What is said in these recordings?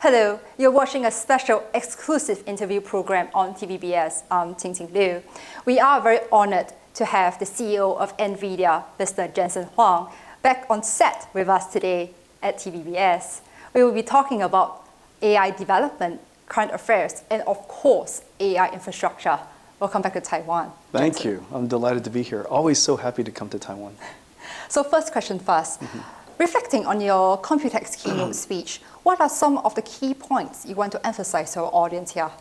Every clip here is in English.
Hello, you're watching a special exclusive interview program on TVBS. I'm Ting Ting Liu. We are very honored to have the CEO of NVIDIA, Mr. Jensen Huang, back on set with us today at TVBS. We will be talking about AI development, current affairs, and of course, AI infrastructure. Welcome back to Taiwan. Thank Jensen. you. I'm delighted to be here. Always so happy to come to Taiwan. So first question first. Reflecting on your Computex keynote speech, what are some of the key points you want to emphasize to our audience here?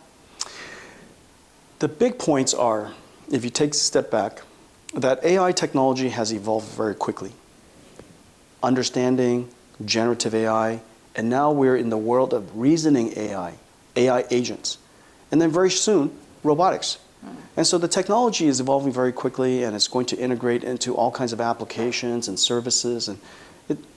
The big points are, if you take a step back, that AI technology has evolved very quickly. Understanding, generative AI, and now we're in the world of reasoning AI, AI agents, and then very soon, robotics. And so the technology is evolving very quickly, and it's going to integrate into all kinds of applications and services, and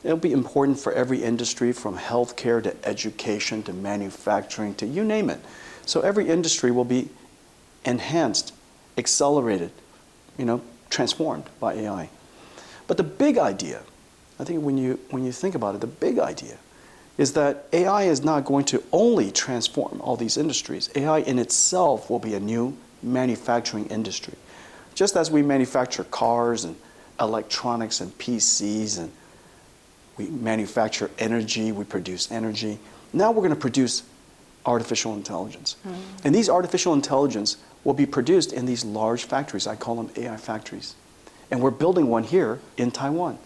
it'll be important for every industry, from healthcare to education to manufacturing to you name it. So every industry will be enhanced, accelerated, transformed by AI. But the big idea, I think when you think about it, the big idea is that AI is not going to only transform all these industries. AI in itself will be a new manufacturing industry. Just as we manufacture cars and electronics and PCs, and we manufacture energy, we produce energy, now we're going to produce artificial intelligence. And these artificial intelligence will be produced in these large factories. I call them AI factories. And we're building one here in Taiwan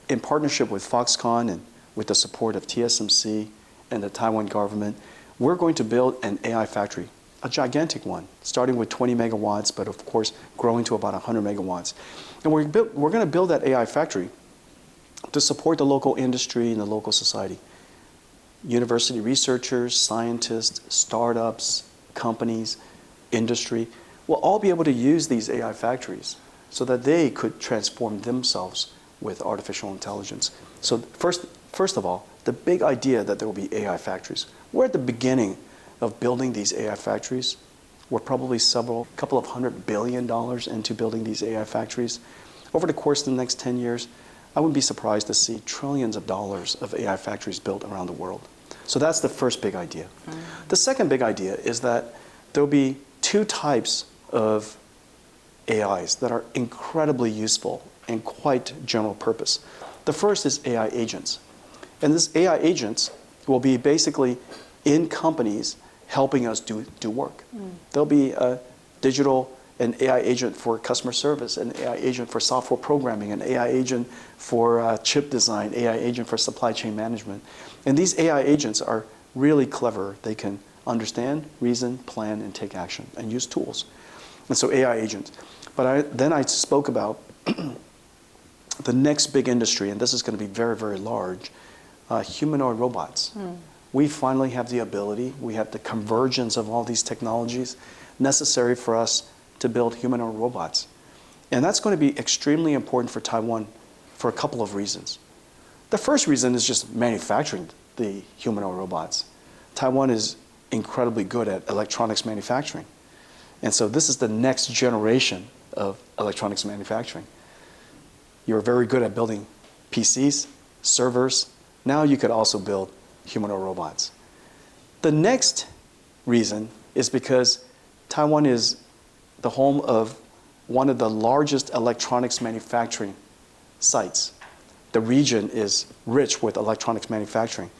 in partnership with Foxconn and with the support of TSMC and the Taiwan government. We're going to build an AI factory, a gigantic one, starting with 20 megawatts, but of course growing to about 100 megawatts. And we're going to build that AI factory to support the local industry and the local society. University researchers, scientists, startups, companies, industry will all be able to use these AI factories so that they could transform themselves with artificial intelligence. So first of all, the big idea that there will be AI factories. We're at the beginning of building these AI factories. We're probably couple of $100 billion into building these AI factories. Over the course of the next 10 years, I wouldn't be surprised to see trillions of dollars of AI factories built around the world. So that's the first big idea. The second big idea is that there'll be two types of AIs that are incredibly useful and quite general purpose. The first is AI agents. And these AI agents will be basically in companies helping us do work. There'll be a an AI agent for customer service, an AI agent for software programming, an AI agent for chip design, AI agent for supply chain management. And these AI agents are really clever. They can understand, reason, plan, and take action, and use tools. And so AI agents. But then I spoke about the next big industry, and this is going to be very, very large, humanoid robots. We finally have the ability, we have the convergence of all these technologies necessary for us to build humanoid robots. And that's going to be extremely important for Taiwan for a couple of reasons. The first reason is just manufacturing the humanoid robots. Taiwan is incredibly good at electronics manufacturing. And so this is the next generation of electronics manufacturing. You're very good at building PCs, servers. Now you could also build humanoid robots. The next reason is because Taiwan is the home of one of the largest electronics manufacturing sites. The region is rich with electronics manufacturing.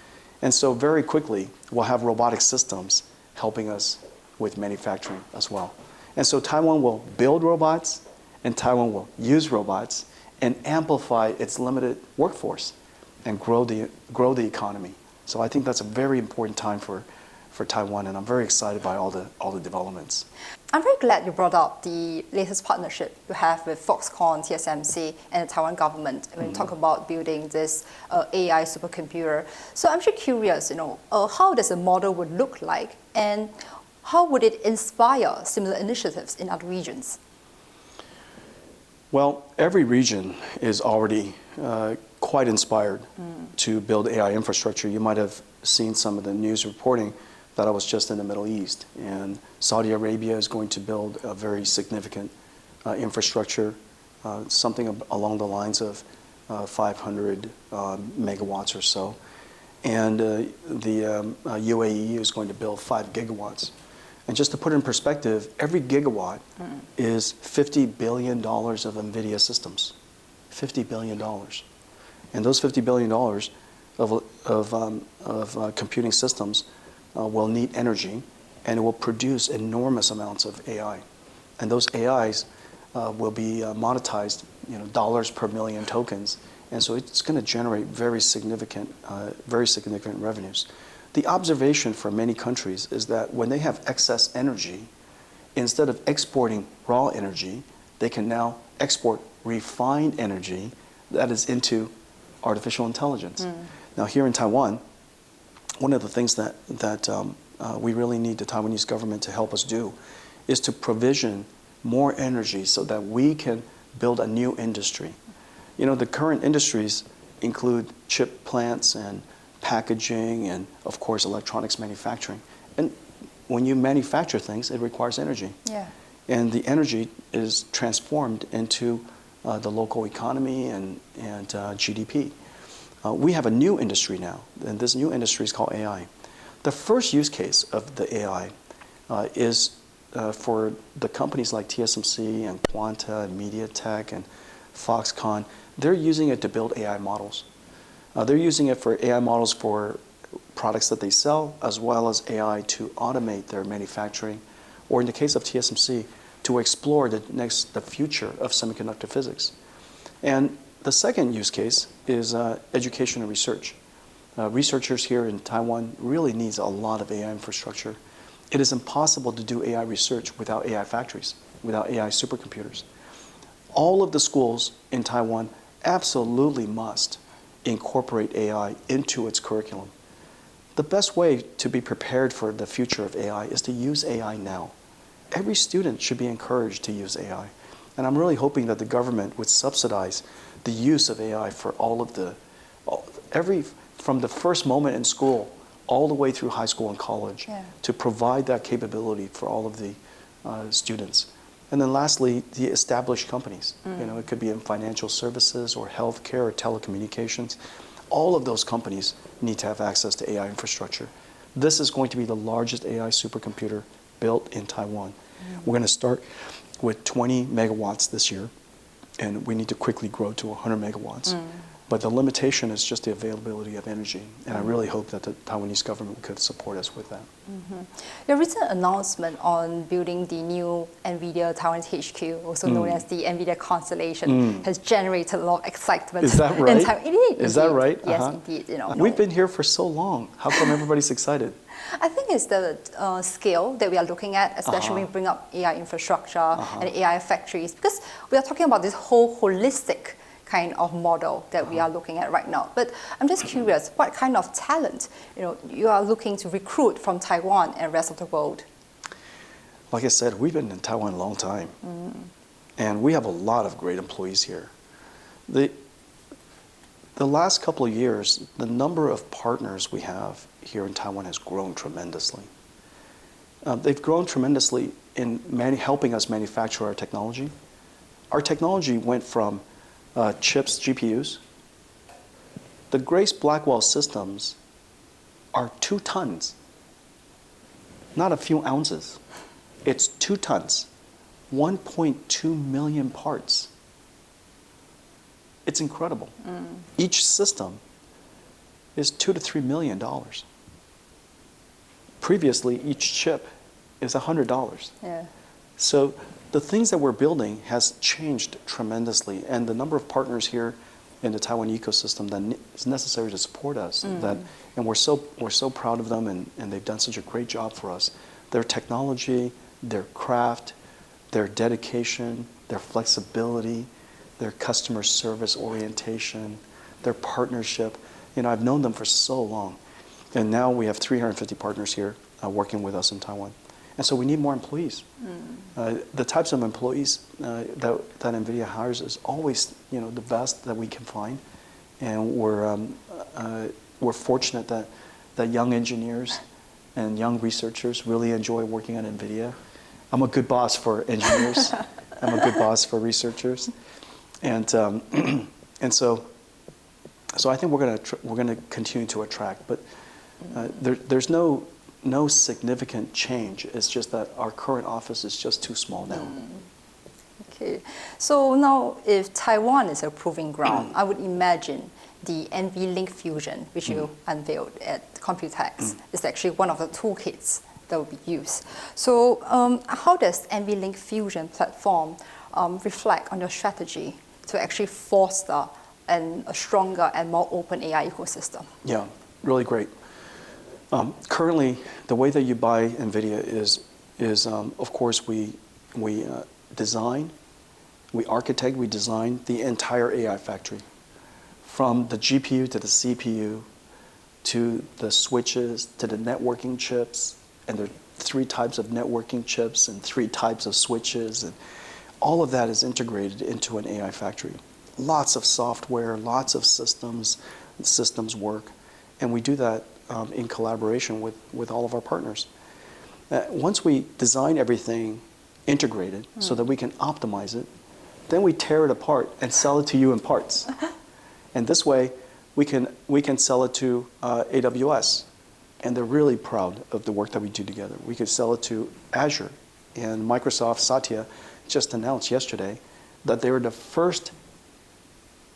And so very quickly, we'll have robotic systems helping us with manufacturing as well. And so Taiwan will build robots, and Taiwan will use robots and amplify its limited workforce and grow the economy. So I think that's a very important time for Taiwan, and I'm very excited by all the developments. I'm very glad you brought up the latest partnership you have with Foxconn, TSMC, and the Taiwan government when you talk about building this AI supercomputer. So I'm actually curious, how does a model would look like, and how would it inspire similar initiatives in other regions? Well, every region is already quite inspired to build AI infrastructure. You might have seen some of the news reporting that I was just in the Middle East, and Saudi Arabia is going to build a very significant infrastructure, something along the lines of 500 megawatts or so. and the UAE is going to build 5 gigawatts. And just to put it in perspective, every gigawatt is $50 billion of NVIDIA systems. $50 billion. And those $50 billion of computing systems will need energy, and it will produce enormous amounts of AI. And those AIs will be monetized, dollars per million tokens. And so it's going to generate very significant revenues. The observation for many countries is that when they have excess energy, instead of exporting raw energy, they can now export refined energy that is into artificial intelligence. Now here in Taiwan, one of the things that we really need the Taiwanese government to help us do is to provision more energy so that we can build a new industry. The current industries include chip plants and packaging and, of course, electronics manufacturing. And when you manufacture things, it requires energy. Yeah. And the energy is transformed into the local economy and GDP. We have a new industry now, and this new industry is called AI. The first use case of the AI is for the companies like TSMC and Quanta and MediaTek and Foxconn. They're using it to build AI models. They're using it for AI models for products that they sell, as well as AI to automate their manufacturing, or in the case of TSMC, to explore the future of semiconductor physics. And the second use case is education and research. Researchers here in Taiwan really needs a lot of AI infrastructure. It is impossible to do AI research without AI factories, without AI supercomputers. All of the schools in Taiwan absolutely must incorporate AI into its curriculum. The best way to be prepared for the future of AI is to use AI now. Every student should be encouraged to use AI. And I'm really hoping that the government would subsidize the use of AI for from the first moment in school all the way through high school and college, to provide that capability for all of the students. And then lastly, the established companies. It could be in financial services or healthcare or telecommunications. All of those companies need to have access to AI infrastructure. This is going to be the largest AI supercomputer built in Taiwan. We're going to start with 20 megawatts this year, and we need to quickly grow to 100 megawatts. But the limitation is just the availability of energy, and I really hope that the Taiwanese government could support us with that. Your recent announcement on building the new NVIDIA Taiwan HQ, also known as the NVIDIA Constellation, has generated a lot of excitement. Is that right? In Taiwan. Is that right? Yes, indeed. We've been here for so long. How come everybody's excited? I think it's the scale that we are looking at, especially when we bring up AI infrastructure and AI factories, because we are talking about this whole holistic kind of model that we are looking at right now. But I'm just curious, what kind of talent you are looking to recruit from Taiwan and the rest of the world? Like I said, we've been in Taiwan a long time, and we have a lot of great employees here. The last couple of years, the number of partners we have here in Taiwan has grown tremendously. They've grown tremendously in helping us manufacture our technology. Our technology went from chips, GPUs. The Grace Blackwell systems are 2 tons, not a few ounces. It's 2 tons, 1.2 million parts. It's incredible. Each system is $2 to $3 million. Previously, each chip is $100. Yeah. So the things that we're building has changed tremendously, and the number of partners here in the Taiwan ecosystem that is necessary to support us, and we're so proud of them, and they've done such a great job for us. Their technology, their craft, their dedication, their flexibility, their customer service orientation, their partnership. I've known them for so long, and now we have 350 partners here working with us in Taiwan. And so we need more employees. The types of employees that NVIDIA hires is always, the best that we can find, and we're fortunate that young engineers and young researchers really enjoy working at NVIDIA. I'm a good boss for engineers. I'm a good boss for researchers, and so So I think we're going to continue to attract, but there's no significant change. It's just that our current office is just too small now. Okay, so now if Taiwan is a proving ground, I would imagine the NVLink Fusion, which you unveiled at Computex, is actually one of the toolkits that will be used. So how does NVLink Fusion platform reflect on your strategy to actually foster a stronger and more open AI ecosystem? Yeah, really great. Currently, the way that you buy NVIDIA is of course, we design, we architect, we design the entire AI factory, from the GPU to the CPU, to the switches, to the networking chips, and there are 3 types of networking chips and 3 types of switches, and all of that is integrated into an AI factory. Lots of software, lots of systems work, and we do that in collaboration with all of our partners. Once we design everything integrated so that we can optimize it, then we tear it apart and sell it to you in parts. And this way, we can sell it to AWS, and they're really proud of the work that we do together. We can sell it to Azure, and Microsoft Satya just announced yesterday that they were the first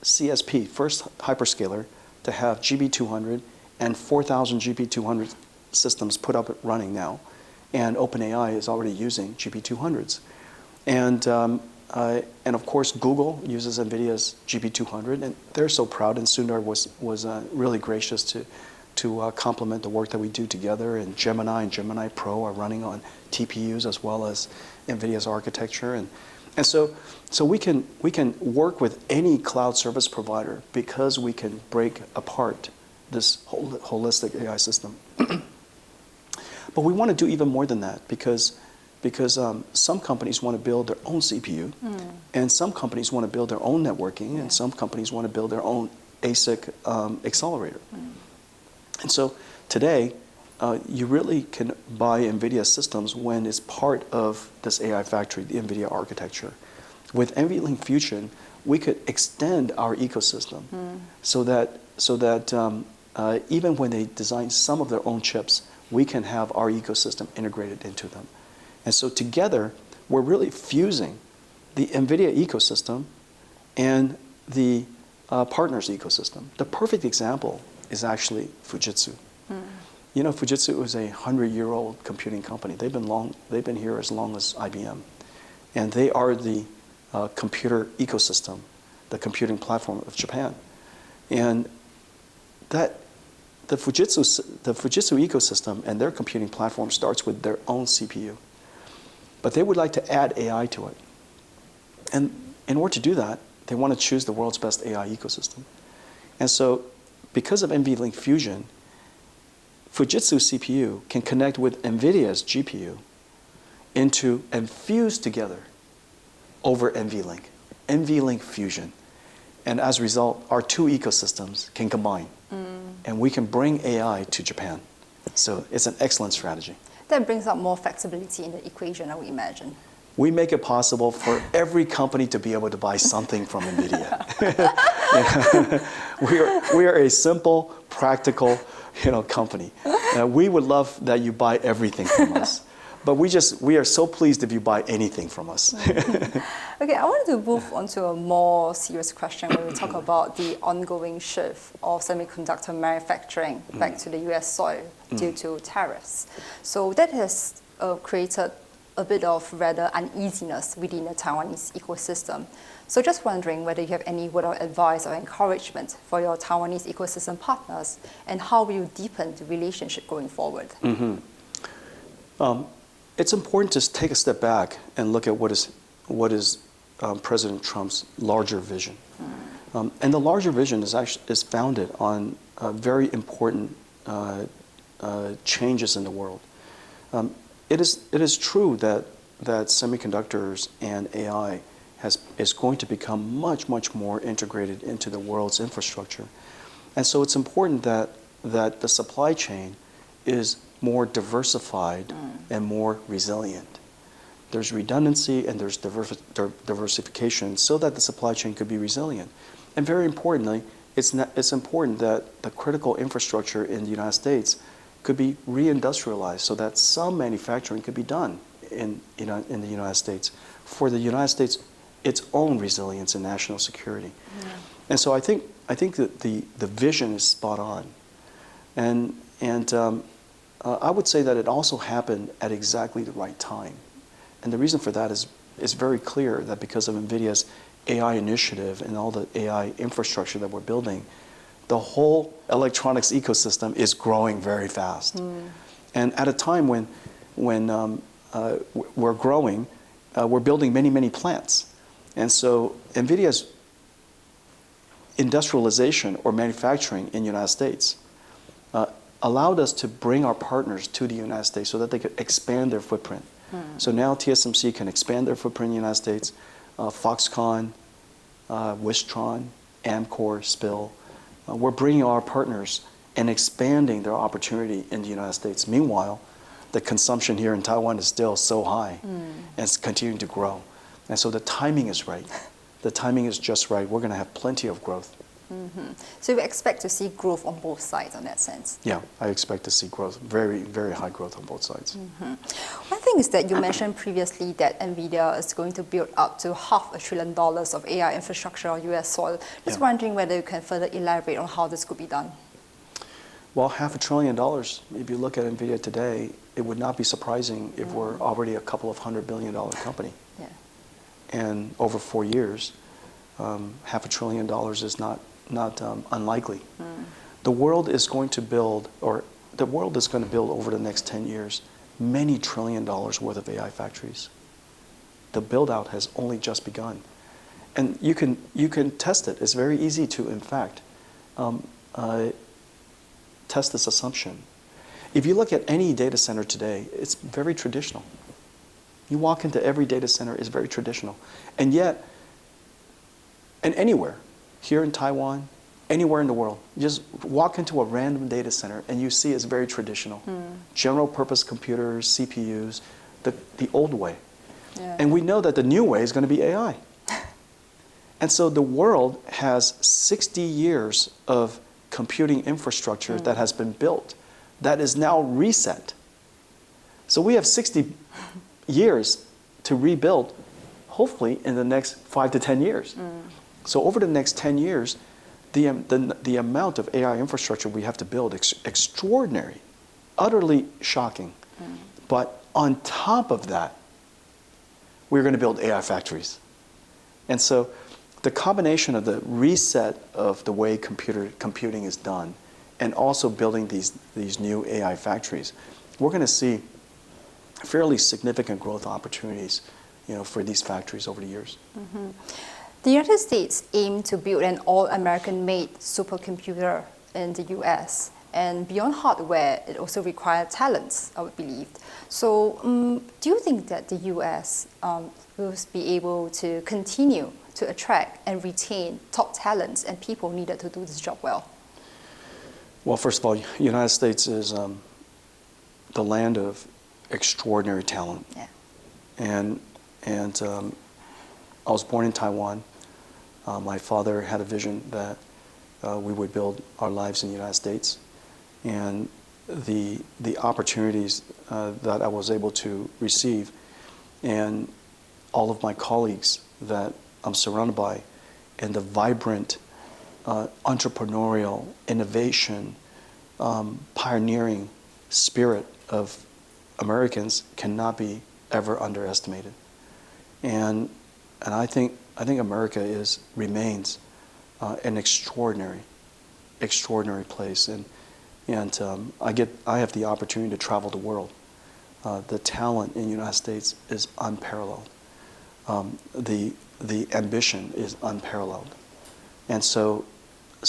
CSP, first hyperscaler, to have GB200 and 4,000 GB200 systems put up and running now. And OpenAI is already using GB200s. And of course, Google uses NVIDIA's GB200, and they're so proud. And Sundar was really gracious to complement the work that we do together. And Gemini Pro are running on TPUs as well as NVIDIA's architecture. And so we can work with any cloud service provider because we can break apart this holistic AI system. But we want to do even more than that because some companies want to build their own CPU, and some companies want to build their own networking, and some companies want to build their own ASIC accelerator. And so today, you really can buy NVIDIA systems when it's part of this AI factory, the NVIDIA architecture. With NVLink Fusion, we could extend our ecosystem so that even when they design some of their own chips, we can have our ecosystem integrated into them. And so together, we're really fusing the NVIDIA ecosystem and the partners ecosystem. The perfect example is actually Fujitsu. You know, Fujitsu is a 100-year-old computing company. They've been here as long as IBM. And they are the computer ecosystem, the computing platform of Japan. And the Fujitsu ecosystem and their computing platform starts with their own CPU. But they would like to add AI to it. And in order to do that, they want to choose the world's best AI ecosystem. And so because of NVLink Fusion, Fujitsu CPU can connect with NVIDIA's GPU and fuse together over NVLink Fusion. And as a result, our 2 ecosystems can combine. And we can bring AI to Japan. So it's an excellent strategy. That brings up more flexibility in the equation, I would imagine. We make it possible for every company to be able to buy something from NVIDIA. We are a simple, practical, company. We would love that you buy everything from us. But we are so pleased if you buy anything from us. Okay, I wanted to move on to a more serious question when we talk about the ongoing shift of semiconductor manufacturing back to the US soil due to tariffs. So that has created a bit of rather uneasiness within the Taiwanese ecosystem. So just wondering whether you have any word of advice or encouragement for your Taiwanese ecosystem partners, and how will you deepen the relationship going forward? It's important to take a step back and look at what is President Trump's larger vision. And the larger vision is founded on very important changes in the world. It is true that semiconductors and AI is going to become much more integrated into the world's infrastructure. And so it's important that the supply chain is more diversified and more resilient. There's redundancy and there's diversification so that the supply chain could be resilient. And very importantly, it's important that the critical infrastructure in the United States could be reindustrialized so that some manufacturing could be done in the United States for the United States, its own resilience and national security. Yeah. And so I think that the vision is spot on. And I would say that it also happened at exactly the right time. And the reason for that is very clear, that because of NVIDIA's AI initiative and all the AI infrastructure that we're building, the whole electronics ecosystem is growing very fast. And at a time when we're growing, we're building many, many plants. And so NVIDIA's industrialization or manufacturing in the United States allowed us to bring our partners to the United States so that they could expand their footprint. So now TSMC can expand their footprint in the United States. Foxconn, Wistron, Amkor, SPIL. We're bringing our partners and expanding their opportunity in the United States. Meanwhile, the consumption here in Taiwan is still so high and it's continuing to grow. And so the timing is right. The timing is just right. We're going to have plenty of growth. So we expect to see growth on both sides in that sense? Yeah, I expect to see growth, very, very high growth on both sides. One thing is that you mentioned previously that NVIDIA is going to build up to $500 billion of AI infrastructure on US soil. Just wondering whether you can further elaborate on how this could be done. Well, $500 billion, if you look at NVIDIA today, it would not be surprising if we're already a couple of $100 billion company. Yeah. And over 4 years, $500 billion is not unlikely. The world is going to build, over the next 10 years, many $1 trillion worth of AI factories. The build out has only just begun. And you can test it. It's very easy to, in fact, test this assumption. If you look at any data center today, it's very traditional. You walk into every data center, it's very traditional. And yet, and anywhere, here in Taiwan, anywhere in the world, you just walk into a random data center and you see it's very traditional. General purpose computers, CPUs, the old way. Yeah. And we know that the new way is going to be AI. And so the world has 60 years of computing infrastructure that has been built that is now reset. So we have 60 years to rebuild, hopefully in the next 5 to 10 years. So over the next 10 years, the amount of AI infrastructure we have to build is extraordinary, utterly shocking. But on top of that, we're going to build AI factories. And so the combination of the reset of the way computing is done and also building these new AI factories, we're going to see fairly significant growth opportunities, for these factories over the years. The United States aimed to build an all-American-made supercomputer in the US. And beyond hardware, it also required talents, I would believe. So do you think that the US will be able to continue to attract and retain top talents and people needed to do this job well? Well, first of all, the United States is the land of extraordinary talent. Yeah. And I was born in Taiwan. My father had a vision that we would build our lives in the United States. And the opportunities that I was able to receive and all of my colleagues that I'm surrounded by and the vibrant entrepreneurial innovation, pioneering spirit of Americans cannot be ever underestimated. And I think America remains an extraordinary place. And I have the opportunity to travel the world. The talent in the United States is unparalleled. The ambition is unparalleled. And so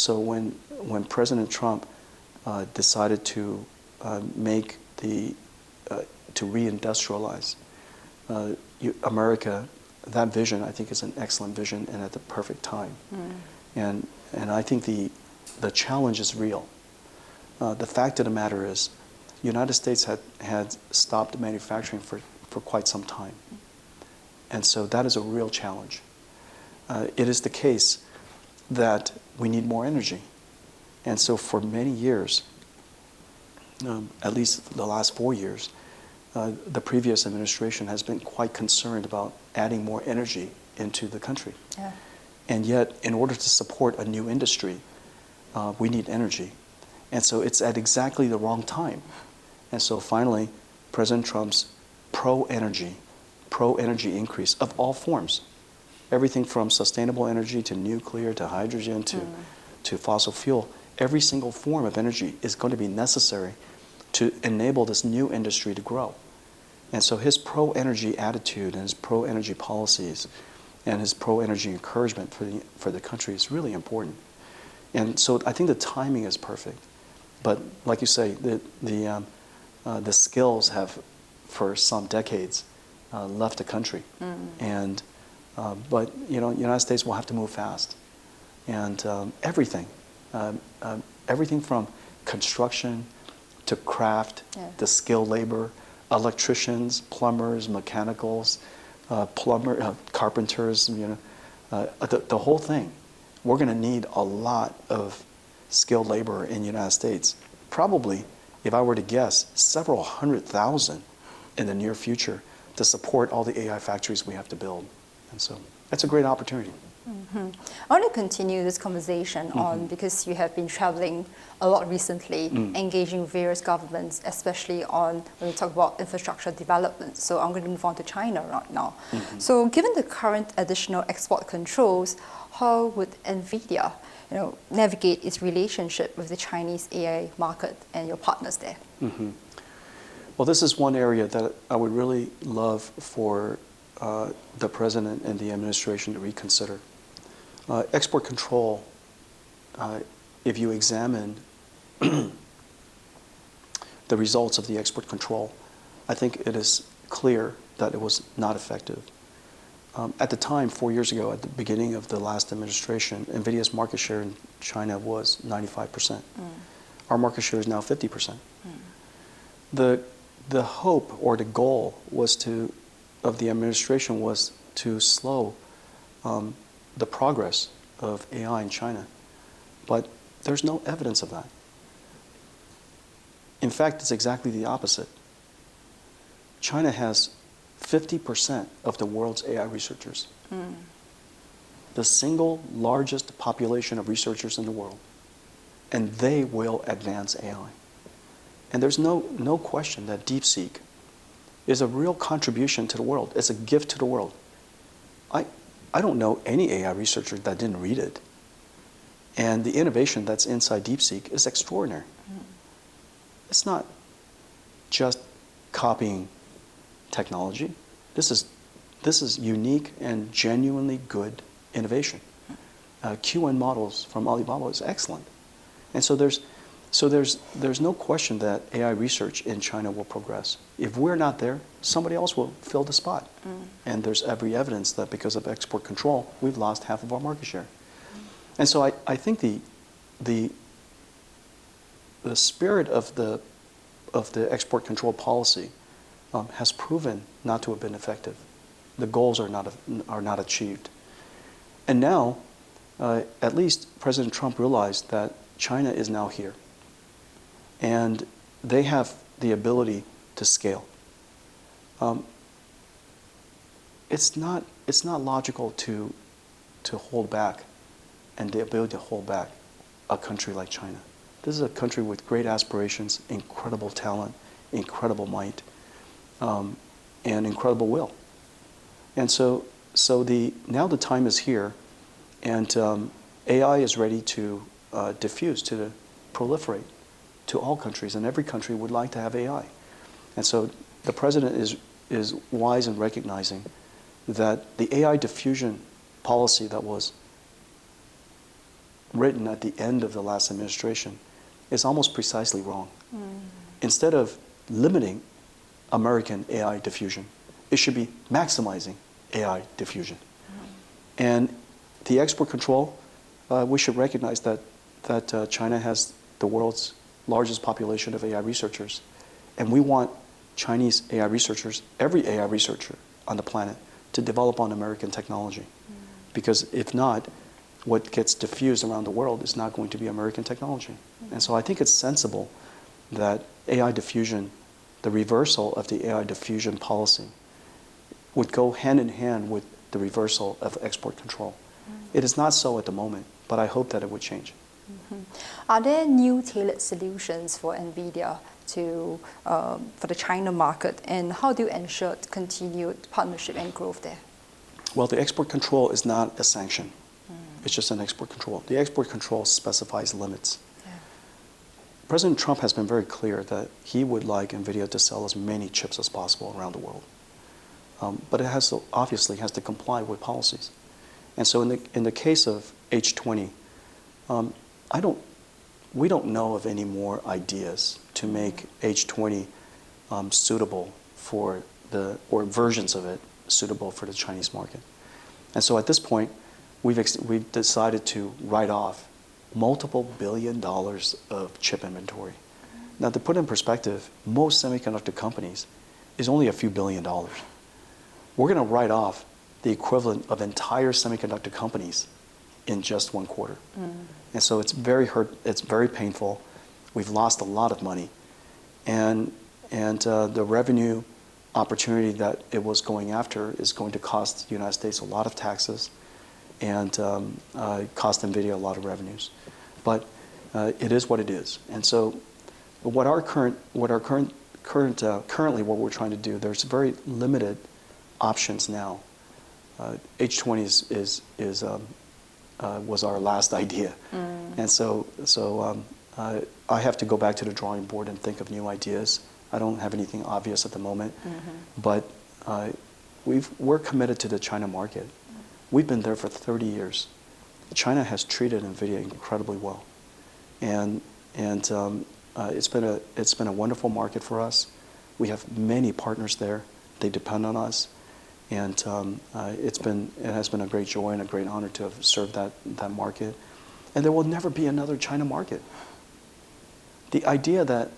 when President Trump decided to to reindustrialize America, that vision I think is an excellent vision and at the perfect time. And I think the challenge is real. The fact of the matter is, the United States had stopped manufacturing for quite some time. And so that is a real challenge. It is the case that we need more energy. And so for many years, at least the last 4 years, the previous administration has been quite concerned about adding more energy into the country. Yeah. And yet, in order to support a new industry, we need energy. And so it's at exactly the wrong time. And so finally, President Trump's pro-energy increase of all forms, everything from sustainable energy to nuclear to hydrogen to fossil fuel, every single form of energy is going to be necessary to enable this new industry to grow. And so his pro-energy attitude and his pro-energy policies and his pro-energy encouragement for the country is really important. And so I think the timing is perfect. But like you say, the skills have, for some decades, left the country. And but United States will have to move fast. And everything from construction to craft, the skilled labor, electricians, plumbers, mechanicals, carpenters, the whole thing. We're going to need a lot of skilled labor in the United States. Probably, if I were to guess, several 100,000 in the near future to support all the AI factories we have to build. And so that's a great opportunity. I want to continue this conversation on, because you have been traveling a lot recently, engaging various governments, especially on when we talk about infrastructure development. So I'm going to move on to China right now. So given the current additional export controls, how would NVIDIA navigate its relationship with the Chinese AI market and your partners there? Well, this is one area that I would really love for the President and the administration to reconsider. Export control, if you examine the results of the export control, I think it is clear that it was not effective. At the time, 4 years ago, at the beginning of the last administration, NVIDIA's market share in China was 95%. Our market share is now 50%. The hope or the goal of the administration was to slow the progress of AI in China. But there's no evidence of that. In fact, it's exactly the opposite. China has 50% of the world's AI researchers. The single largest population of researchers in the world. And they will advance AI. And there's no question that DeepSeek is a real contribution to the world. It's a gift to the world. I don't know any AI researcher that didn't read it. And the innovation that's inside DeepSeek is extraordinary. It's not just copying technology. This is unique and genuinely good innovation. QN models from Alibaba is excellent. And so there's no question that AI research in China will progress. If we're not there, somebody else will fill the spot. And there's every evidence that because of export control, we've lost half of our market share. And so I think the spirit of the export control policy has proven not to have been effective. The goals are not achieved. And now, at least President Trump realized that China is now here. And they have the ability to scale. It's not logical to hold back, and the ability to hold back a country like China. This is a country with great aspirations, incredible talent, incredible might, and incredible will. And so now the time is here, and AI is ready to diffuse, to proliferate to all countries, and every country would like to have AI. And so the President is wise in recognizing that the AI diffusion policy that was written at the end of the last administration is almost precisely wrong. Instead of limiting American AI diffusion, it should be maximizing AI diffusion. And the export control, we should recognize that China has the world's largest population of AI researchers. And we want Chinese AI researchers, every AI researcher on the planet, to develop on American technology. Because if not, what gets diffused around the world is not going to be American technology. And so I think it's sensible that AI diffusion, the reversal of the AI diffusion policy, would go hand in hand with the reversal of export control. It is not so at the moment, but I hope that it would change. Are there new tailored solutions for NVIDIA for the China market, and how do you ensure continued partnership and growth there? Well, the export control is not a sanction. It's just an export control. The export control specifies limits. Yeah. President Trump has been very clear that he would like NVIDIA to sell as many chips as possible around the world. But it obviously has to comply with policies. And so in the case of H20, we don't know of any more ideas to make H20 suitable for or versions of it suitable for the Chinese market. And so at this point, we've decided to write off multiple $billion of chip inventory. Now, to put in perspective, most semiconductor companies is only a few $billion. We're going to write off the equivalent of entire semiconductor companies in just one quarter. And so it's very it's very painful. We've lost a lot of money. And the revenue opportunity that it was going after is going to cost the United States a lot of taxes and cost NVIDIA a lot of revenues. But it is what it is. And so currently what we're trying to do, there's very limited options now. H20 was our last idea. And so I have to go back to the drawing board and think of new ideas. I don't have anything obvious at the moment, but we're committed to the China market. We've been there for 30 years. China has treated NVIDIA incredibly well, and it's been a wonderful market for us. We have many partners there. They depend on us, and it has been a great joy and a great honor to have served that market. And there will never be another China market. The idea that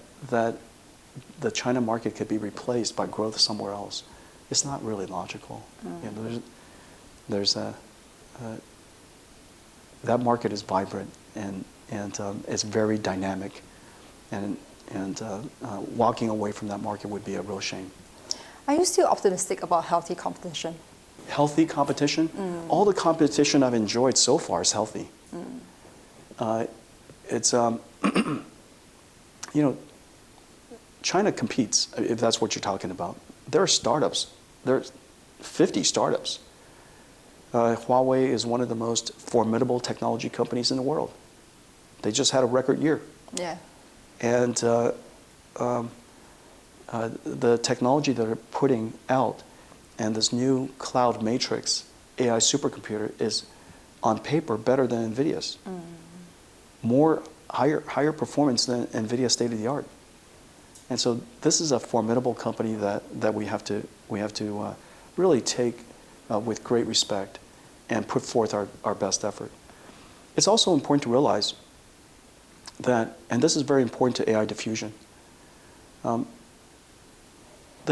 the China market could be replaced by growth somewhere else is not really logical. You know, that market is vibrant and it's very dynamic, and walking away from that market would be a real shame. Are you still optimistic about healthy competition? Healthy competition? All the competition I've enjoyed so far is healthy. You know, China competes, if that's what you're talking about. There are startups. There's 50 startups. Huawei is one of the most formidable technology companies in the world. They just had a record year. Yeah. And the technology that they're putting out and this new cloud matrix AI supercomputer is, on paper, better than NVIDIA's. Higher performance than NVIDIA state-of-the-art. And so this is a formidable company that we have to really take with great respect and put forth our best effort. It's also important to realize that, and this is very important to AI diffusion, the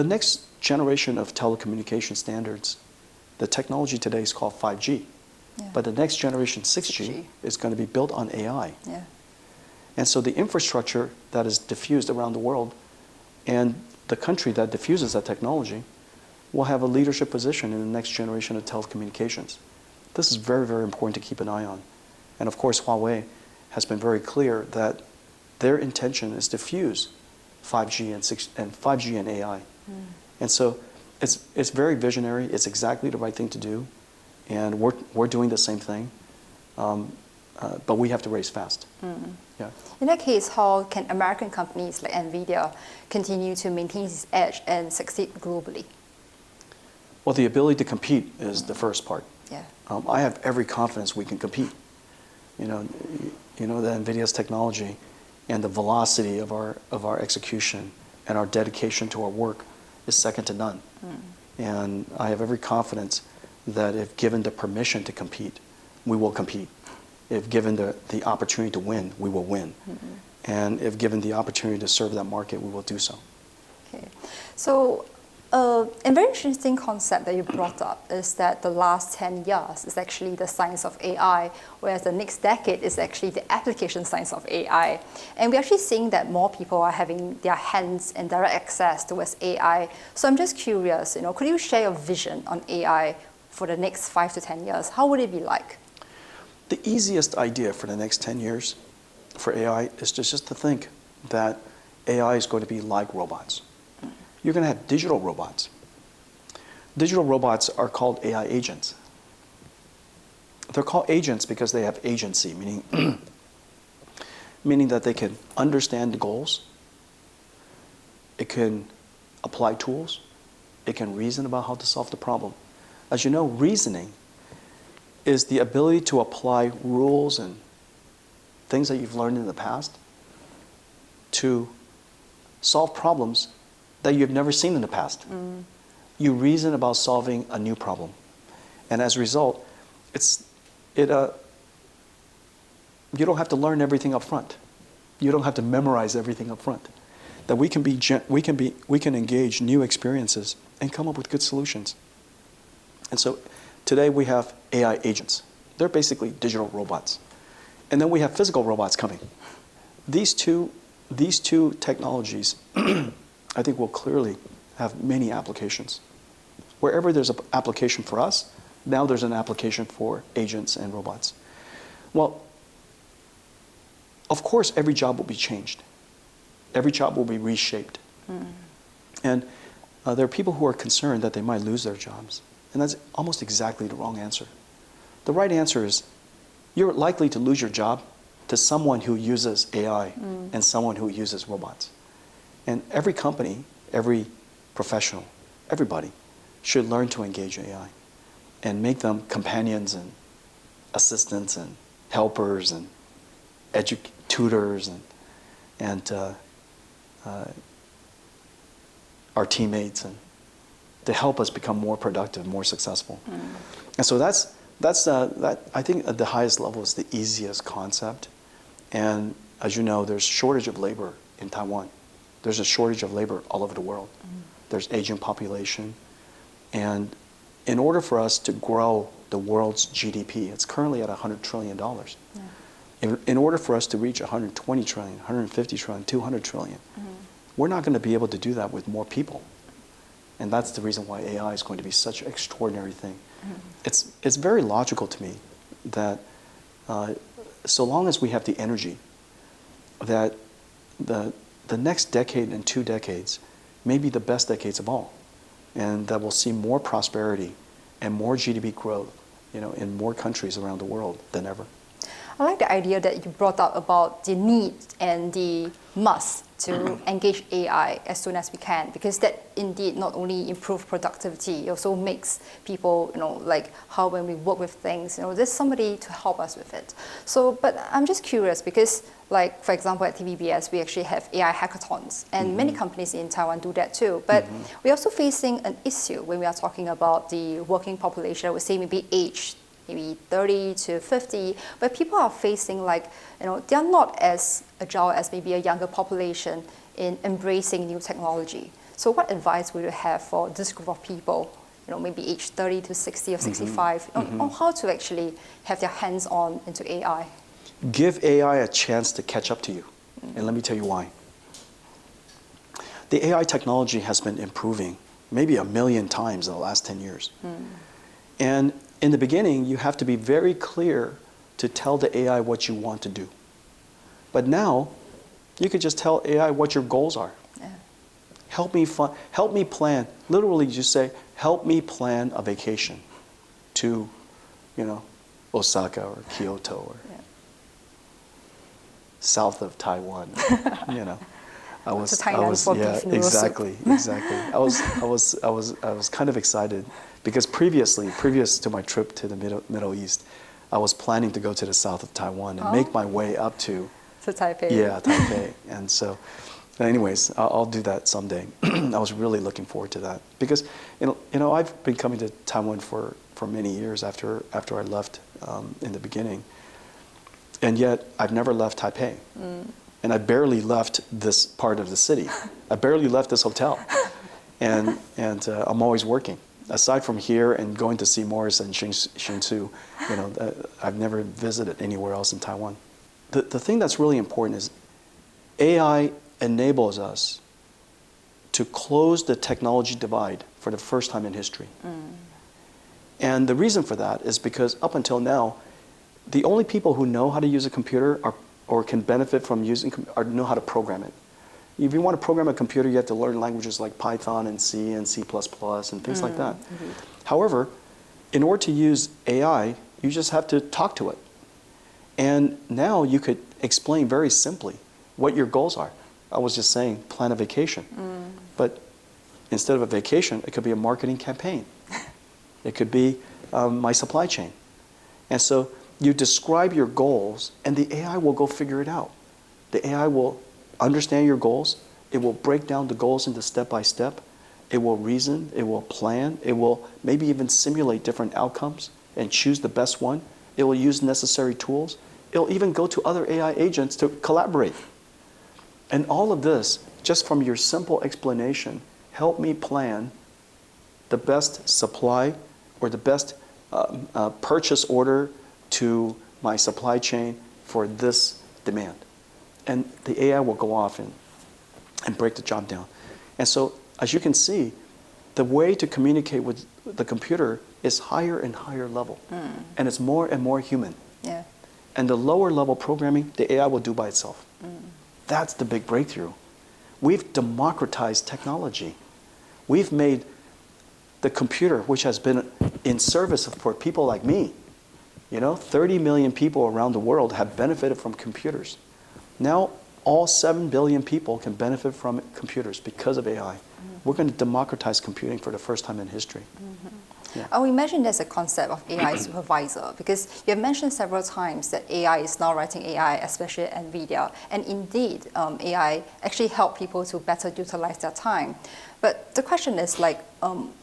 next generation of telecommunication standards, the technology today is called 5G. Yeah. But the next generation, 6G, is going to be built on AI. Yeah. And so the infrastructure that is diffused around the world and the country that diffuses that technology will have a leadership position in the next generation of telecommunications. This is very, very important to keep an eye on. And of course, Huawei has been very clear that their intention is to fuse 5G and 5G and AI. And so it's very visionary. It's exactly the right thing to do. And we're doing the same thing. But we have to race fast. Yeah. In that case, how can American companies like NVIDIA continue to maintain its edge and succeed globally? Well, the ability to compete is the first part. Yeah. I have every confidence we can compete. You know the NVIDIA's technology and the velocity of our execution and our dedication to our work is second to none. And I have every confidence that if given the permission to compete, we will compete. If given the opportunity to win, we will win. And if given the opportunity to serve that market, we will do so. Okay. So A very interesting concept that you brought up is that the last 10 years is actually the science of AI, whereas the next decade is actually the application science of AI. And we're actually seeing that more people are having their hands and direct access towards AI. So I'm just curious, could you share your vision on AI for the next 5 to 10 years? How would it be like? The easiest idea for the next 10 years for AI is just to think that AI is going to be like robots. You're going to have digital robots. Digital robots are called AI agents. They're called agents because they have agency, meaning that they can understand the goals, it can apply tools, it can reason about how to solve the problem. As you know, reasoning is the ability to apply rules and things that you've learned in the past to solve problems that you've never seen in the past. You reason about solving a new problem. And as a result, you don't have to learn everything up front. You don't have to memorize everything up front. That we can engage new experiences and come up with good solutions. And so today we have AI agents. They're basically digital robots. And then we have physical robots coming. These two technologies I think will clearly have many applications. Wherever there's an application for us, now there's an application for agents and robots. Well, of course, every job will be changed. Every job will be reshaped. And there are people who are concerned that they might lose their jobs. And that's almost exactly the wrong answer. The right answer is you're likely to lose your job to someone who uses AI and someone who uses robots. And every company, every professional, everybody should learn to engage AI and make them companions and assistants and helpers and tutors and our teammates, and to help us become more productive, more successful. And so that's I think at the highest level is the easiest concept. And as you know, there's shortage of labor in Taiwan. There's a shortage of labor all over the world. There's aging population. And in order for us to grow the world's GDP, it's currently at $100 trillion. In order for us to reach 120 trillion, 150 trillion, 200 trillion, we're not going to be able to do that with more people. And that's the reason why AI is going to be such an extraordinary thing. It's very logical to me that so long as we have the energy, that the next decade and 2 decades may be the best decades of all, and that we'll see more prosperity and more GDP growth, in more countries around the world than ever. I like the idea that you brought up about the need and the must to engage AI as soon as we can, because that indeed not only improves productivity, it also makes people, like how when we work with things, there's somebody to help us with it. So, but I'm just curious because, like, for example, at TVBS, we actually have AI hackathons, and many companies in Taiwan do that too. But we're also facing an issue when we are talking about the working population, I would say maybe age, maybe 30 to 50, but people are facing they're not as agile as maybe a younger population in embracing new technology. So what advice would you have for this group of people, maybe age 30 to 60 or 65, on how to actually have their hands on into AI? Give AI a chance to catch up to you. And let me tell you why. The AI technology has been improving maybe 1 million times in the last 10 years. And in the beginning, you have to be very clear to tell the AI what you want to do. But now, you could just tell AI what your goals are. Help me plan. Literally, just say, help me plan a vacation to, Osaka or Kyoto or south of Taiwan. I was exactly. I was kind of excited because previous to my trip to the Middle East, I was planning to go to the south of Taiwan and make my way up to Taipei. Yeah, Taipei. And so, anyways, I'll do that someday. I was really looking forward to that because I've been coming to Taiwan for many years after I left in the beginning, and yet I've never left Taipei. And I barely left this part of the city. I barely left this hotel. and I'm always working. Aside from here and going to see Morris and Hsinchu, I've never visited anywhere else in Taiwan. The thing that's really important is AI enables us to close the technology divide for the first time in history. And the reason for that is because up until now, the only people who know how to use a computer or can benefit from using or know how to program it. If you want to program a computer, you have to learn languages like Python and C and C++ and things like that. However, in order to use AI, you just have to talk to it. And now you could explain very simply what your goals are. I was just saying, plan a vacation. But instead of a vacation, it could be a marketing campaign. It could be my supply chain. And so you describe your goals, and the AI will go figure it out. The AI will understand your goals. It will break down the goals into step by step. It will reason. It will plan. It will maybe even simulate different outcomes and choose the best one. It will use necessary tools. It will even go to other AI agents to collaborate. And all of this, just from your simple explanation, help me plan the best supply or the best purchase order to my supply chain for this demand. And the AI will go off and break the job down. And so, as you can see, the way to communicate with the computer is higher and higher level. And it's more and more human. Yeah. And the lower level programming, the AI will do by itself. That's the big breakthrough. We've democratized technology. We've made the computer, which has been in service for people like me. 30 million people around the world have benefited from computers. Now, all 7 billion people can benefit from computers because of AI. We're going to democratize computing for the first time in history. Yeah. I would imagine there's a concept of AI supervisor, because you have mentioned several times that AI is now writing AI, especially at NVIDIA. And indeed, AI actually help people to better utilize their time. But the question is,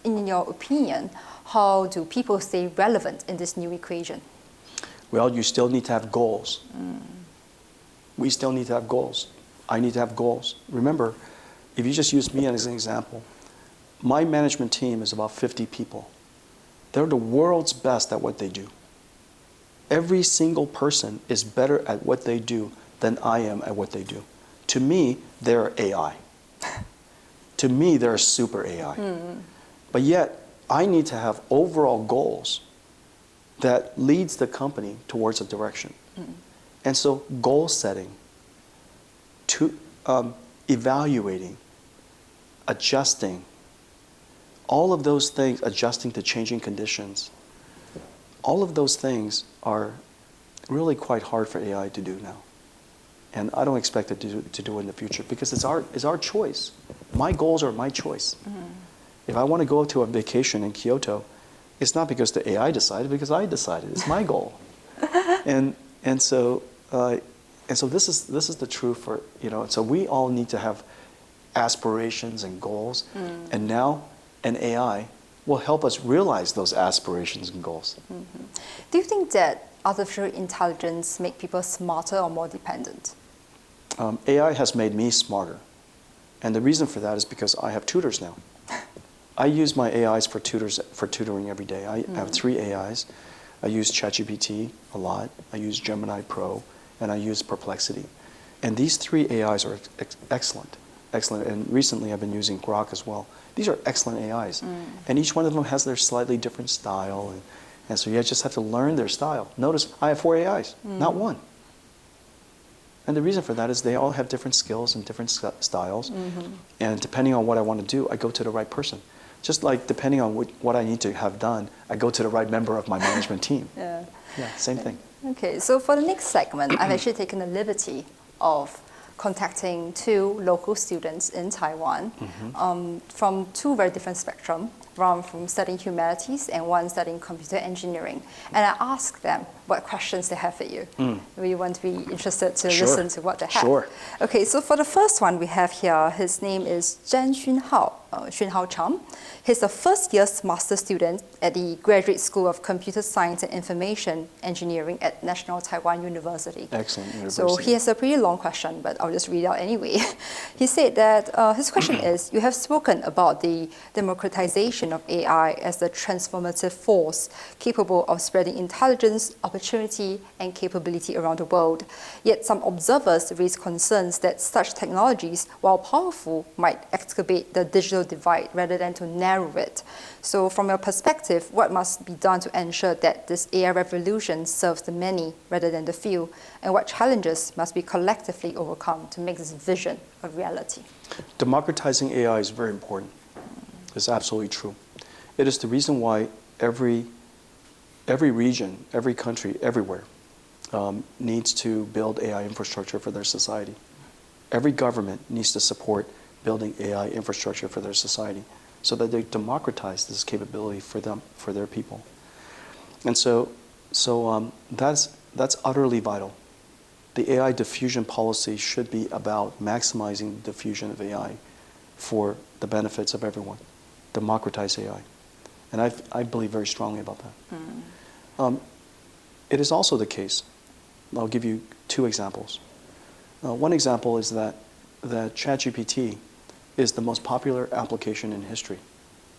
in your opinion, how do people stay relevant in this new equation? Well, you still need to have goals. We still need to have goals. I need to have goals. Remember, if you just use me as an example, my management team is about 50 people. They're the world's best at what they do. Every single person is better at what they do than I am at what they do. To me, they're AI. To me, they're super AI. But yet, I need to have overall goals that leads the company towards a direction. And so goal setting, evaluating, adjusting, all of those things, adjusting to changing conditions, all of those things are really quite hard for AI to do now. And I don't expect it to do in the future because it's our choice. My goals are my choice. If I want to go to a vacation in Kyoto, it's not because the AI decided, because I decided. It's my goal. And so this is the truth for, so we all need to have aspirations and goals. And now an AI will help us realize those aspirations and goals. Do you think that artificial intelligence make people smarter or more dependent? AI has made me smarter. And the reason for that is because I have tutors now. I use my AIs for tutoring every day. I have 3 AIs. I use ChatGPT a lot. I use Gemini Pro, and I use Perplexity. And these 3 AIs are excellent. And recently I've been using Grok as well. These are excellent AIs. And each one of them has their slightly different style. And so you just have to learn their style. Notice I have 4 AIs, not 1. And the reason for that is they all have different skills and different styles. And depending on what I want to do, I go to the right person. Just like depending on what I need to have done, I go to the right member of my management team. Yeah, same thing. Okay, so for the next segment, I've actually taken the liberty of contacting 2 local students in Taiwan from 2 very different spectrums. from studying humanities and one studying computer engineering. And I asked them what questions they have for you. We want to be interested to listen to what they have. Sure. Okay, so for the first one we have here, his name is Junhao Chang. He's a first-year master student at the Graduate School of Computer Science and Information Engineering at National Taiwan University. Excellent university. So he has a pretty long question, but I'll just read out anyway. He said that his question is, you have spoken about the democratization of AI as a transformative force capable of spreading intelligence, opportunity, and capability around the world. Yet some observers raise concerns that such technologies, while powerful, might excavate the digital divide rather than to narrow it. So from your perspective, what must be done to ensure that this AI revolution serves the many rather than the few? And what challenges must be collectively overcome to make this vision a reality? Democratizing AI is very important. It's absolutely true. It is the reason why every region, every country, everywhere needs to build AI infrastructure for their society. Every government needs to support building AI infrastructure for their society so that they democratize this capability for them, for their people. And so that's utterly vital. The AI diffusion policy should be about maximizing the diffusion of AI for the benefits of everyone. Democratize AI. And I believe very strongly about that. It is also the case, I'll give you two examples. One example is that ChatGPT is the most popular application in history,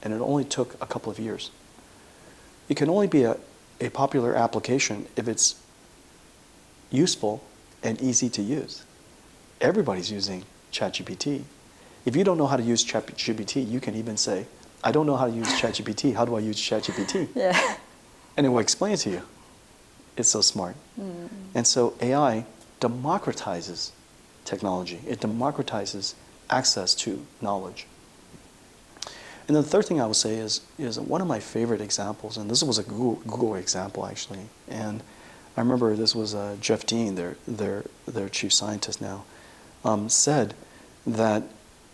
and it only took a couple of years. It can only be a popular application if it's useful and easy to use. Everybody's using ChatGPT. If you don't know how to use ChatGPT, you can even say, I don't know how to use ChatGPT. How do I use ChatGPT? Yeah. And it will explain it to you. It's so smart. And so AI democratizes technology. It democratizes access to knowledge. And the third thing I would say is one of my favorite examples, and this was a Google example actually, and I remember this was Jeff Dean, their chief scientist now, said that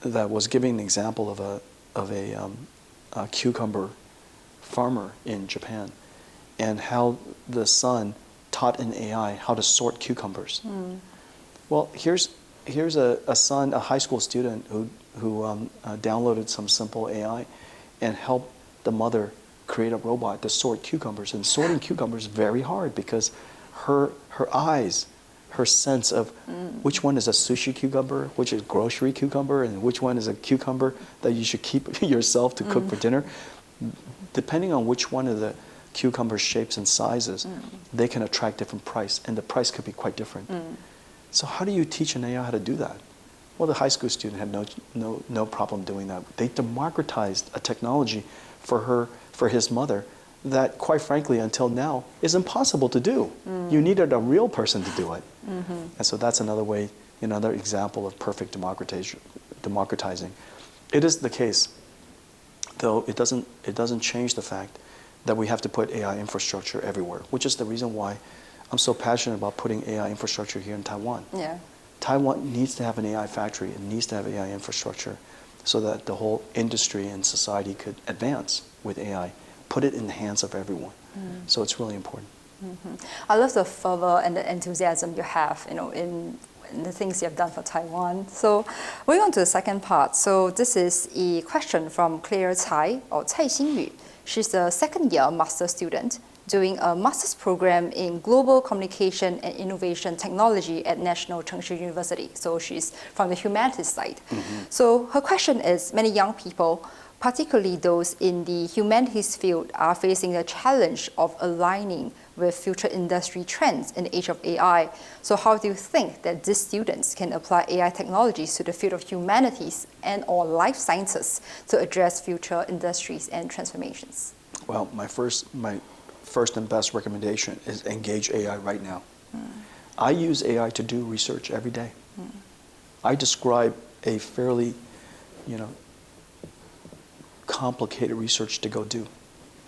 was giving an example of a cucumber farmer in Japan, and how the son taught an AI how to sort cucumbers. Well, here's a son, a high school student who downloaded some simple AI and helped the mother create a robot to sort cucumbers. And sorting cucumbers is very hard because her eyes, her sense of which one is a sushi cucumber, which is grocery cucumber, and which one is a cucumber that you should keep yourself to cook for dinner. Depending on which one of the cucumber shapes and sizes, they can attract different price, and the price could be quite different. So how do you teach an AI how to do that? Well, the high school student had no problem doing that. They democratized a technology for his mother that, quite frankly, until now, is impossible to do. You needed a real person to do it. And so that's another way, another example of perfect democratizing. It is the case, though it doesn't change the fact that we have to put AI infrastructure everywhere, which is the reason why I'm so passionate about putting AI infrastructure here in Taiwan. Yeah. Taiwan needs to have an AI factory. It needs to have AI infrastructure so that the whole industry and society could advance with AI, put it in the hands of everyone. So it's really important. I love the fervor and the enthusiasm you have, in the things you have done for Taiwan. So moving on to the second part. So this is a question from Claire Tsai, or Tsai Xinyu. She's a second-year master student doing a master's program in global communication and innovation technology at National Chengchi University. So she's from the humanities side. So her question is, many young people, particularly those in the humanities field, are facing the challenge of aligning with future industry trends in the age of AI. So how do you think that these students can apply AI technologies to the field of humanities and or life sciences to address future industries and transformations? Well, my first and best recommendation is engage AI right now. I use AI to do research every day. I describe a fairly, complicated research to go do.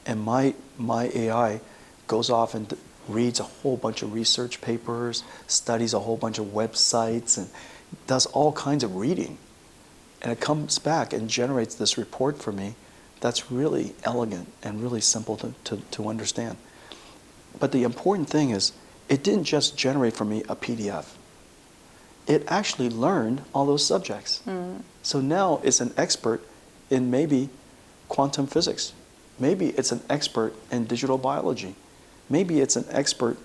And my AI goes off and reads a whole bunch of research papers, studies a whole bunch of websites, and does all kinds of reading. And it comes back and generates this report for me that's really elegant and really simple to understand. But the important thing is, it didn't just generate for me a PDF. It actually learned all those subjects. So now it's an expert in maybe quantum physics. Maybe it's an expert in digital biology. Maybe it's an expert,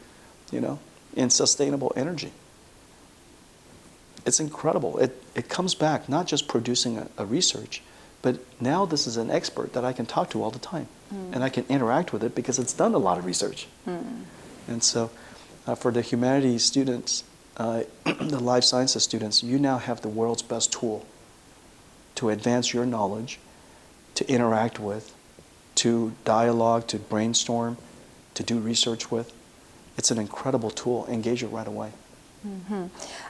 in sustainable energy. It's incredible. It comes back not just producing a research, but now this is an expert that I can talk to all the time. And I can interact with it because it's done a lot of research. And so for the humanities students, the life sciences students, you now have the world's best tool to advance your knowledge, to interact with, to dialogue, to brainstorm, to do research with. It's an incredible tool. Engage it right away.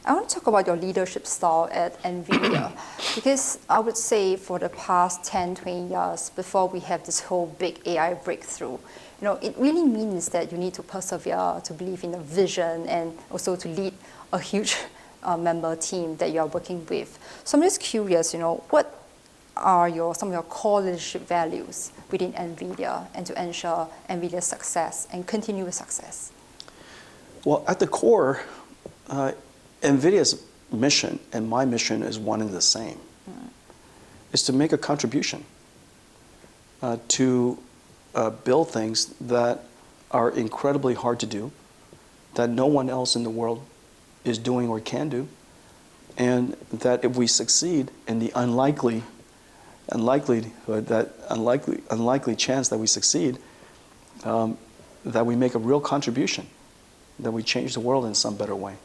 I want to talk about your leadership style at NVIDIA because I would say for the past 10, 20 years, before we have this whole big AI breakthrough, it really means that you need to persevere, to believe in a vision, and also to lead a huge member team that you are working with. So I'm just curious, what are some of your core leadership values within NVIDIA and to ensure NVIDIA's success and continuous success? Well, at the core, NVIDIA's mission and my mission is one and the same. Is to make a contribution to build things that are incredibly hard to do, that no one else in the world is doing or can do, and that if we succeed in the unlikely chance that we succeed, that we make a real contribution, that we change the world in some better way.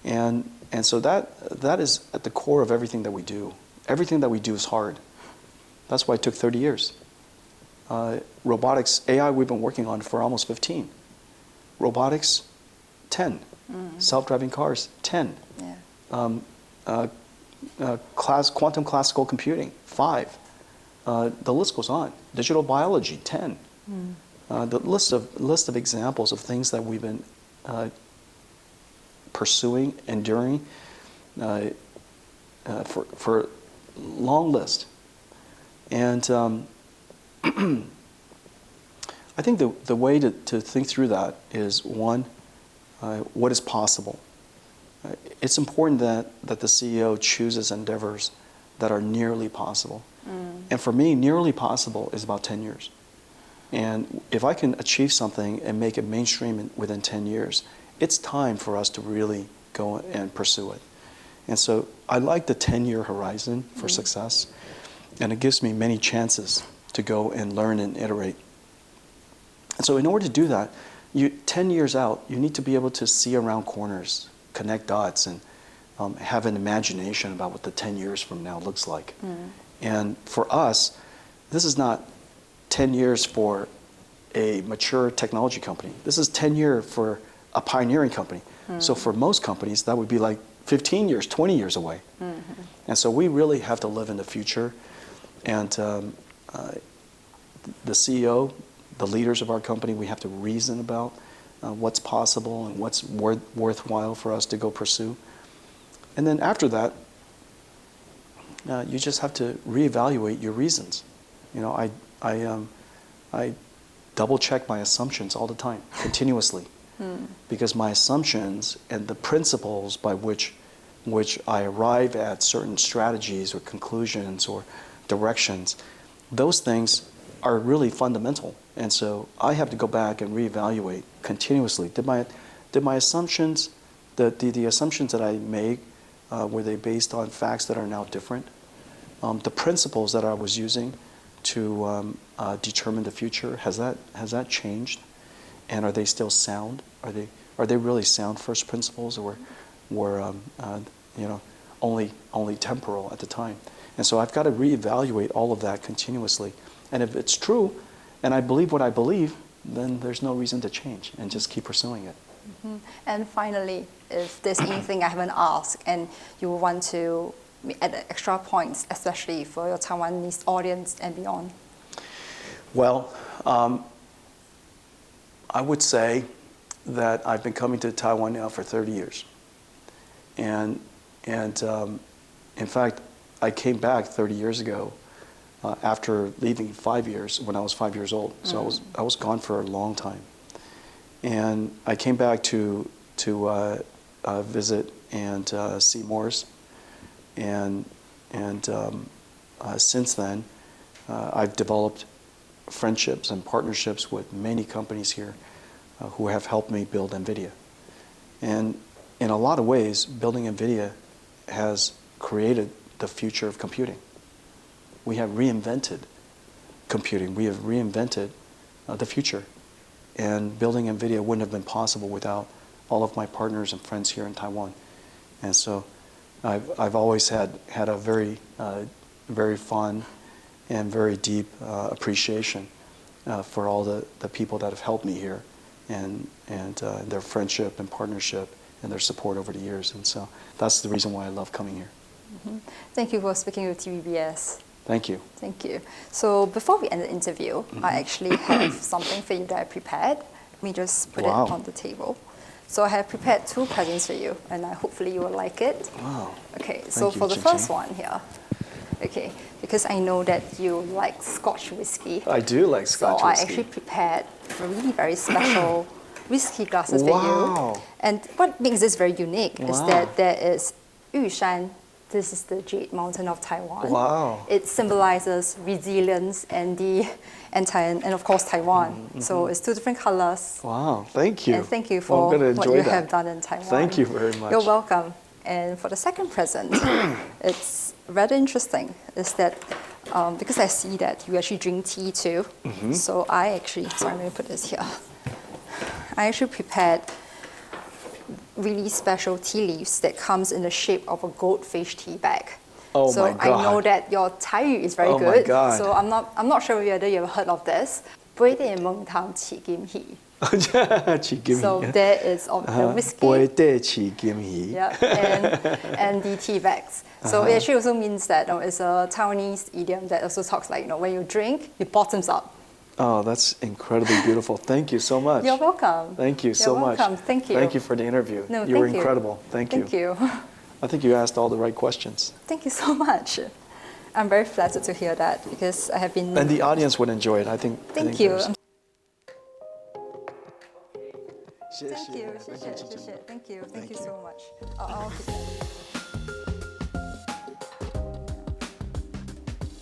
And so that is at the core of everything that we do. Everything that we do is hard. That's why it took 30 years. Robotics, AI we've been working on for almost 15. Robotics, 10. Self-driving cars, 10. Yeah. Quantum classical computing, 5. The list goes on. Digital biology, 10. The list of examples of things that we've been pursuing, enduring, for long list. And I think the way to think through that is, one, what is possible. It's important that the CEO chooses endeavors that are nearly possible. And for me, nearly possible is about 10 years. And if I can achieve something and make it mainstream within 10 years, it's time for us to really go and pursue it. And so I like the 10-year horizon for success, and it gives me many chances to go and learn and iterate. And so in order to do that, 10 years out, you need to be able to see around corners, connect dots, and have an imagination about what the 10 years from now looks like. And for us, this is not 10 years for a mature technology company. This is 10 years for a pioneering company. So for most companies, that would be like 15 years, 20 years away. And so we really have to live in the future. And the CEO, the leaders of our company, we have to reason about what's possible and what's worthwhile for us to go pursue. And then after that, you just have to reevaluate your reasons. I double check my assumptions all the time, continuously, because my assumptions and the principles by which I arrive at certain strategies or conclusions or directions, those things are really fundamental. And so I have to go back and reevaluate continuously. Did my assumptions, the assumptions that I make, were they based on facts that are now different? The principles that I was using to determine the future, has that changed? And are they still sound? Are they really sound first principles, or were only temporal at the time? And so I've got to reevaluate all of that continuously. And if it's true, and I believe what I believe, then there's no reason to change, and just keep pursuing it. And finally, if there's anything I haven't asked and you want to add extra points, especially for your Taiwanese audience and beyond. Well, I would say that I've been coming to Taiwan now for 30 years. And in fact, I came back 30 years ago after leaving 5 years when I was 5 years old. So I was gone for a long time, and I came back to visit and see Morris, and since then I've developed friendships and partnerships with many companies here who have helped me build NVIDIA. And in a lot of ways, building NVIDIA has created the future of computing. We have reinvented computing. We have reinvented the future. And building NVIDIA wouldn't have been possible without all of my partners and friends here in Taiwan. And so I've always had a very, very fun and very deep appreciation for all the people that have helped me here, and their friendship and partnership and their support over the years. And so that's the reason why I love coming here. Mm-hmm. Thank you for speaking with TVBS. Thank you. Thank you. So before we end the interview, I actually have something for you that I prepared. Let me just put it on the table. So I have prepared 2 presents for you, and hopefully you will like it. Wow. Okay, so for the first one here, okay, because I know that you like Scotch whiskey. I do like Scotch whiskey. So I actually prepared really very special whiskey glasses for you. And what makes this very unique is that there is Yushan. This is the Jade Mountain of Taiwan. Wow. It symbolizes resilience and and of course Taiwan. Mm-hmm. So it's 2 different colors. Wow, thank you. And thank you for what you have done in Taiwan. Thank you very much. You're welcome. And for the second present, it's rather interesting, is that because I see that you actually drink tea too. Mm-hmm. So sorry, let me put this here. I actually prepared really special tea leaves that comes in the shape of a goldfish tea bag. Oh so my God. I know that your Thai is very good. My God. So I'm not sure whether you ever heard of this. So there is the whiskey. Yeah, and the tea bags. So it actually also means that it's a Taiwanese idiom that also talks like, when you drink, it bottoms up. Oh, that's incredibly beautiful. Thank you so much. You're welcome. Thank you so much. You're welcome. Thank you. Thank you for the interview. No, you were thank you. incredible. Thank you. Thank you. I think you asked all the right questions. Thank you so much. I'm very flattered to hear that, because I have been... And the audience would enjoy it, I think. Thank you. Thank you. Thank you so much. I'll keep that.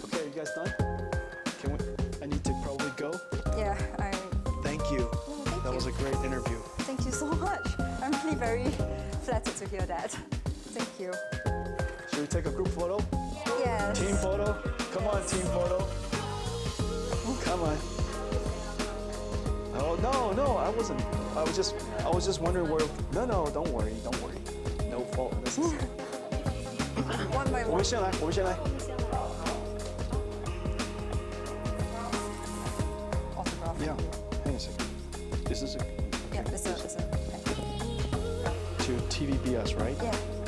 Okay, you guys done? I need to probably go. Yeah, Thank you. Thank That you. was a great interview. Thank you so much. I'm really very flattered to hear that. Thank you. Should we take a group photo? Yes. Team photo? Come on, team photo. Come on. Oh, no, I wasn't. I was just wondering where. No, don't worry. No fault. This is. One by one. 我们先来。Autograph. Yeah. Hang on a second. This is Yeah, this is. to TVBS, right? Yeah.